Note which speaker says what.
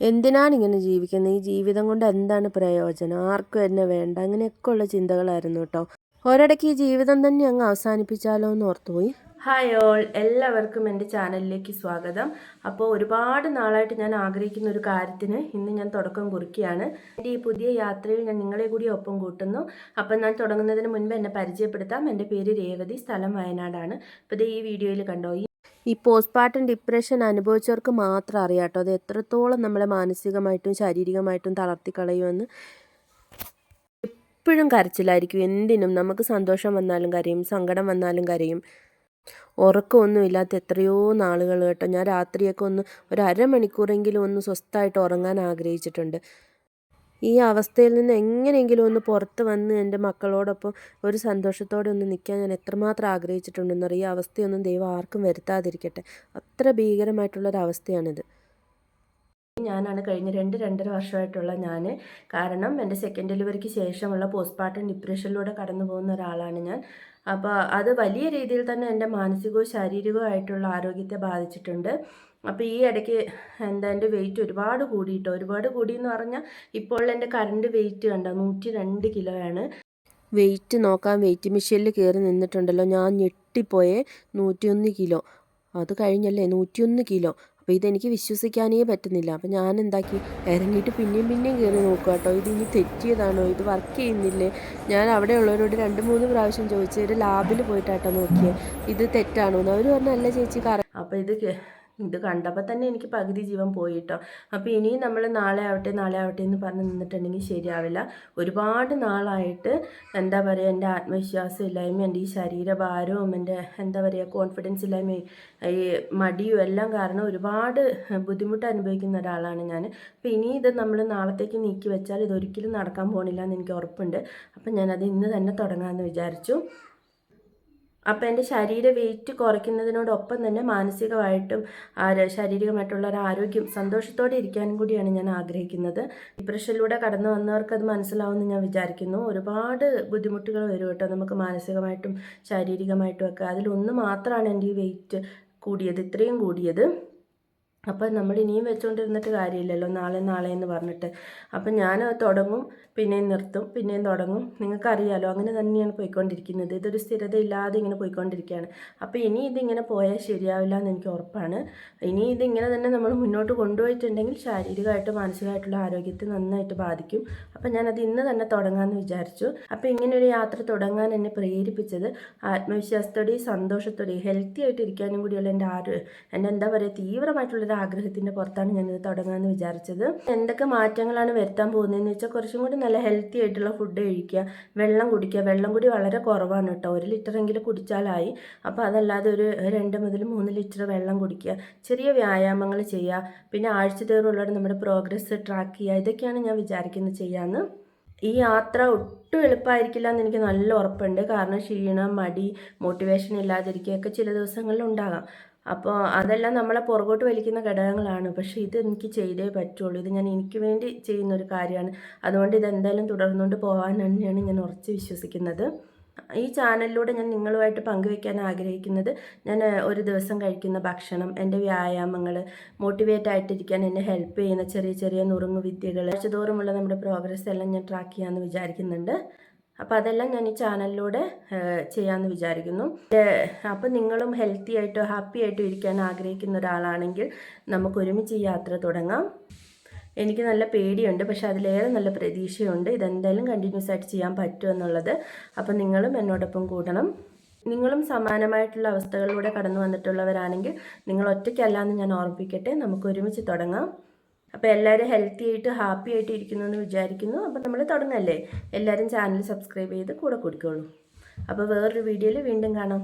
Speaker 1: എന്തിനാണ് ഇങ്ങനെ ജീവിക്കുന്നത്? ഈ ജീവിതം കൊണ്ട് എന്താണ് പ്രയോജനം? ആർക്കും എന്നെ വേണ്ട. അങ്ങനെയൊക്കെയുള്ള ചിന്തകളായിരുന്നു കേട്ടോ. ഒരിടയ്ക്ക് ഈ ജീവിതം തന്നെ അങ്ങ് അവസാനിപ്പിച്ചാലോ എന്ന് ഓർത്തുപോയി. ഹായ് ഓൾ, എല്ലാവർക്കും എൻ്റെ ചാനലിലേക്ക് സ്വാഗതം. അപ്പോൾ ഒരുപാട് നാളായിട്ട് ഞാൻ ആഗ്രഹിക്കുന്ന ഒരു കാര്യത്തിന് ഇന്ന് ഞാൻ തുടക്കം കുറിക്കുകയാണ്. എൻ്റെ ഈ പുതിയ യാത്രയിൽ ഞാൻ നിങ്ങളെ കൂടി ഒപ്പം കൂട്ടുന്നു. അപ്പം ഞാൻ തുടങ്ങുന്നതിന് മുൻപ് എന്നെ പരിചയപ്പെടുത്താം. എൻ്റെ പേര് രേവതി, സ്ഥലം വയനാടാണ്. അപ്പോൾ ഇത് ഈ വീഡിയോയിൽ കണ്ടോ, ഈ പോസ്റ്റ്പാർട്ടം ഡിപ്രഷൻ അനുഭവിച്ചവർക്ക് മാത്രം അറിയാം കേട്ടോ അത് എത്രത്തോളം നമ്മളെ മാനസികമായിട്ടും ശാരീരികമായിട്ടും തളർത്തിക്കളയുമെന്ന്. എപ്പോഴും കരച്ചിലായിരിക്കും, എന്തിനും. നമുക്ക് സന്തോഷം വന്നാലും കരയും, സങ്കടം വന്നാലും കരയും. ഉറക്കമൊന്നുമില്ലാത്ത എത്രയോ നാളുകൾ കേട്ടോ. ഞാൻ രാത്രിയൊക്കെ ഒരു അരമണിക്കൂറെങ്കിലും സ്വസ്ഥമായിട്ട് ഉറങ്ങാൻ ആഗ്രഹിച്ചിട്ടുണ്ട്. ഈ അവസ്ഥയിൽ നിന്ന് എങ്ങനെയെങ്കിലും പുറത്ത് വന്ന് എൻ്റെ മക്കളോടൊപ്പം ഒരു സന്തോഷത്തോടെ നിൽക്കാൻ ഞാൻ എത്രമാത്രം ആഗ്രഹിച്ചിട്ടുണ്ടെന്നറിയാം. ഈ അവസ്ഥയൊന്നും ദൈവം ആർക്കും വരുത്താതിരിക്കട്ടെ. അത്ര ഭീകരമായിട്ടുള്ളൊരവസ്ഥയാണിത്. ഞാനാണ് കഴിഞ്ഞ 2-2.5 വർഷമായിട്ടുള്ള ഞാൻ. കാരണം എൻ്റെ സെക്കൻഡ് ഡെലിവറിക്ക് ശേഷമുള്ള പോസ്റ്റ്പാർട്ടം ഡിപ്രഷനിലൂടെ കടന്നു പോകുന്ന ഒരാളാണ് ഞാൻ. അപ്പോൾ അത് വലിയ രീതിയിൽ തന്നെ എൻ്റെ മാനസികവും ശാരീരികവും ആയിട്ടുള്ള ആരോഗ്യത്തെ ബാധിച്ചിട്ടുണ്ട്. അപ്പോൾ ഈ ഇടയ്ക്ക് എൻ്റെ വെയിറ്റ് ഒരുപാട് കൂടിയിട്ടോ. ഒരുപാട് കൂടിയെന്ന് പറഞ്ഞാൽ ഇപ്പോൾ എൻ്റെ കറണ്ട് വെയിറ്റ് കണ്ടോ 102 കിലോയാണ്. വെയിറ്റ് നോക്കാൻ വെയിറ്റ് മെഷീനിൽ കയറി നിന്നിട്ടുണ്ടല്ലോ, ഞാൻ ഞെട്ടിപ്പോയേ. 101 കിലോ. അത് കഴിഞ്ഞല്ലേ 101 കിലോ. അപ്പോൾ ഇതെനിക്ക് വിശ്വസിക്കാനേ പറ്റുന്നില്ല. അപ്പോൾ ഞാൻ എന്താക്കി, ഇറങ്ങിയിട്ട് പിന്നെയും കയറി നോക്കുക കേട്ടോ. ഇതിനി തെറ്റിയതാണോ, ഇത് വർക്ക് ചെയ്യുന്നില്ലേ? ഞാൻ അവിടെ ഉള്ളവരോട് 2-3 പ്രാവശ്യം ചോദിച്ചു. ഒരു ലാബിൽ പോയിട്ടാട്ടോ നോക്കിയേ, ഇത് തെറ്റാണോ എന്ന്. അവർ പറഞ്ഞു അല്ല ചേച്ചി അപ്പോൾ ഇത് കണ്ടപ്പോൾ തന്നെ എനിക്ക് പകുതി ജീവൻ പോയി കേട്ടോ. അപ്പോൾ ഇനിയും നമ്മൾ നാളെ ആവട്ടെ എന്ന് പറഞ്ഞ് നിന്നിട്ടുണ്ടെങ്കിൽ ശരിയാവില്ല. ഒരുപാട് നാളായിട്ട് എന്താ പറയുക, എൻ്റെ ആത്മവിശ്വാസം ഇല്ലായ്മയും എൻ്റെ ഈ ശരീരഭാരവും എൻ്റെ എന്താ പറയുക കോൺഫിഡൻസ് ഇല്ലായ്മയും ഈ മടിയും എല്ലാം കാരണം ഒരുപാട് ബുദ്ധിമുട്ട് അനുഭവിക്കുന്ന ഒരാളാണ് ഞാൻ. അപ്പോൾ ഇനി ഇത് നമ്മൾ നാളത്തേക്ക് നീക്കി വെച്ചാൽ ഇതൊരിക്കലും നടക്കാൻ പോകണില്ല എന്ന് എനിക്ക് ഉറപ്പുണ്ട്. അപ്പം ഞാനത് ഇന്ന് തന്നെ തുടങ്ങാമെന്ന് വിചാരിച്ചു. അപ്പോൾ എൻ്റെ ശരീര വെയിറ്റ് കുറയ്ക്കുന്നതിനോടൊപ്പം തന്നെ മാനസികമായിട്ടും ശാരീരികമായിട്ടുള്ള ഒരു ആരോഗ്യം സന്തോഷത്തോടെ ഇരിക്കാനും കൂടിയാണ് ഞാൻ ആഗ്രഹിക്കുന്നത്. ഡിപ്രഷനിലൂടെ കടന്നു വന്നവർക്ക് അത് മനസ്സിലാവുമെന്ന് ഞാൻ വിചാരിക്കുന്നു. ഒരുപാട് ബുദ്ധിമുട്ടുകൾ വരും കേട്ടോ നമുക്ക് മാനസികമായിട്ടും ശാരീരികമായിട്ടും ഒക്കെ. അതിലൊന്ന് മാത്രമാണ് എൻ്റെ ഈ വെയിറ്റ് കൂടിയത്, ഇത്രയും കൂടിയത്. അപ്പം നമ്മൾ ഇനിയും വെച്ചുകൊണ്ടിരുന്നിട്ട് കാര്യമില്ലല്ലോ, നാളെ എന്ന് പറഞ്ഞിട്ട്. അപ്പം ഞാൻ തുടങ്ങും, പിന്നെയും നിർത്തും, പിന്നെയും തുടങ്ങും. നിങ്ങൾക്കറിയാലോ, അങ്ങനെ തന്നെയാണ് പോയിക്കൊണ്ടിരിക്കുന്നത്. ഇതൊരു സ്ഥിരതയില്ലാതെ ഇങ്ങനെ പോയിക്കൊണ്ടിരിക്കുകയാണ്. അപ്പോൾ ഇനി ഇതിങ്ങനെ പോയാൽ ശരിയാവില്ല എന്ന് എനിക്ക് ഉറപ്പാണ്. ഇനി ഇതിങ്ങനെ തന്നെ നമ്മൾ മുന്നോട്ട് കൊണ്ടുപോയിട്ടുണ്ടെങ്കിൽ ശാരീരികമായിട്ടും മാനസികമായിട്ടുള്ള ആരോഗ്യത്തെ നന്നായിട്ട് ബാധിക്കും. അപ്പം ഞാനത് ഇന്ന് തന്നെ തുടങ്ങാമെന്ന് വിചാരിച്ചു. അപ്പോൾ ഇങ്ങനൊരു യാത്ര തുടങ്ങാൻ എന്നെ പ്രേരിപ്പിച്ചത് ആത്മവിശ്വാസത്തോടെയും സന്തോഷത്തോടെയും ഹെൽത്തി ആയിട്ട് ഇരിക്കാനും കൂടിയുള്ള എൻ്റെ എന്താ പറയുക തീവ്രമായിട്ടുള്ള ആഗ്രഹത്തിൻ്റെ പുറത്താണ് ഞാനിത് തുടങ്ങാമെന്ന് വിചാരിച്ചത്. എന്തൊക്കെ മാറ്റങ്ങളാണ് വരുത്താൻ പോകുന്നതെന്ന് വെച്ചാൽ കുറച്ചും കൂടി നല്ല ഹെൽത്തി ആയിട്ടുള്ള ഫുഡ് കഴിക്കുക, വെള്ളം കുടിക്കുക. വെള്ളം കൂടി വളരെ കുറവാണ് കേട്ടോ, 1 ലിറ്ററെങ്കിലും കുടിച്ചാലായി. അപ്പോൾ അതല്ലാതെ ഒരു 2 മുതൽ 3 ലിറ്റർ വെള്ളം കുടിക്കുക, ചെറിയ വ്യായാമങ്ങൾ ചെയ്യുക, പിന്നെ ആഴ്ചതോറുള്ള നമ്മുടെ പ്രോഗ്രസ് ട്രാക്ക് ചെയ്യുക. ഇതൊക്കെയാണ് ഞാൻ വിചാരിക്കുന്നത് ചെയ്യാമെന്ന്. ഈ യാത്ര ഒട്ടും എളുപ്പമായിരിക്കില്ല എന്ന് എനിക്ക് നല്ല ഉറപ്പുണ്ട്. കാരണം ക്ഷീണം, മടി, മോട്ടിവേഷൻ ഇല്ലാതിരിക്കുകയൊക്കെ ചില ദിവസങ്ങളിൽ ഉണ്ടാകാം. അപ്പോൾ അതെല്ലാം നമ്മളെ പുറകോട്ട് വലിക്കുന്ന ഘടകങ്ങളാണ്. പക്ഷേ ഇത് എനിക്ക് ചെയ്തേ പറ്റുള്ളൂ. ഇത് ഞാൻ എനിക്ക് വേണ്ടി ചെയ്യുന്നൊരു കാര്യമാണ്. അതുകൊണ്ട് ഇതെന്തായാലും തുടർന്നുകൊണ്ട് പോകാൻ തന്നെയാണ് ഞാൻ ഉറച്ച് വിശ്വസിക്കുന്നത്. ഈ ചാനലിലൂടെ ഞാൻ നിങ്ങളുമായിട്ട് പങ്കുവയ്ക്കാൻ ആഗ്രഹിക്കുന്നത് ഞാൻ ഒരു ദിവസം കഴിക്കുന്ന ഭക്ഷണം, എൻ്റെ വ്യായാമങ്ങൾ, മോട്ടിവേറ്റ് ആയിട്ടിരിക്കാൻ എന്നെ ഹെൽപ്പ് ചെയ്യുന്ന ചെറിയ ചെറിയ നുറുങ്ങു വിദ്യകൾ, ആഴ്ചതോറുമുള്ള നമ്മുടെ പ്രോഗ്രസ് എല്ലാം ഞാൻ ട്രാക്ക് ചെയ്യാമെന്ന് വിചാരിക്കുന്നുണ്ട്. അപ്പോൾ അതെല്ലാം ഞാൻ ഈ ചാനലിലൂടെ ചെയ്യാമെന്ന് വിചാരിക്കുന്നു. അപ്പോൾ നിങ്ങളും ഹെൽത്തി ആയിട്ടോ ഹാപ്പി ആയിട്ടോ ഇരിക്കാൻ ആഗ്രഹിക്കുന്ന ഒരാളാണെങ്കിൽ നമുക്ക് ഒരുമിച്ച് ഈ യാത്ര തുടങ്ങാം. എനിക്ക് നല്ല പേടിയുണ്ട്, പക്ഷെ അതിലേറെ നല്ല പ്രതീക്ഷയുണ്ട്. ഇതെന്തായാലും കണ്ടിന്യൂസ് ആയിട്ട് ചെയ്യാൻ പറ്റുമെന്നുള്ളത്. അപ്പോൾ നിങ്ങളും എന്നോടൊപ്പം കൂടണം. നിങ്ങളും സമാനമായിട്ടുള്ള അവസ്ഥകളിലൂടെ കടന്നു വന്നിട്ടുള്ളവരാണെങ്കിൽ നിങ്ങൾ ഒറ്റയ്ക്കല്ല എന്ന് ഞാൻ ഓർമ്മിപ്പിക്കട്ടെ. നമുക്ക് ഒരുമിച്ച് തുടങ്ങാം. അപ്പോൾ എല്ലാവരും ഹെൽത്തി ആയിട്ട് ഹാപ്പി ആയിട്ട് ഇരിക്കുന്നു എന്ന് വിചാരിക്കുന്നു. അപ്പോൾ നമ്മൾ തുടങ്ങല്ലേ. എല്ലാവരും ചാനൽ സബ്സ്ക്രൈബ് ചെയ്ത് കൂടെ കൊടുക്കുള്ളൂ. അപ്പോൾ വേറൊരു വീഡിയോയിൽ വീണ്ടും കാണാം.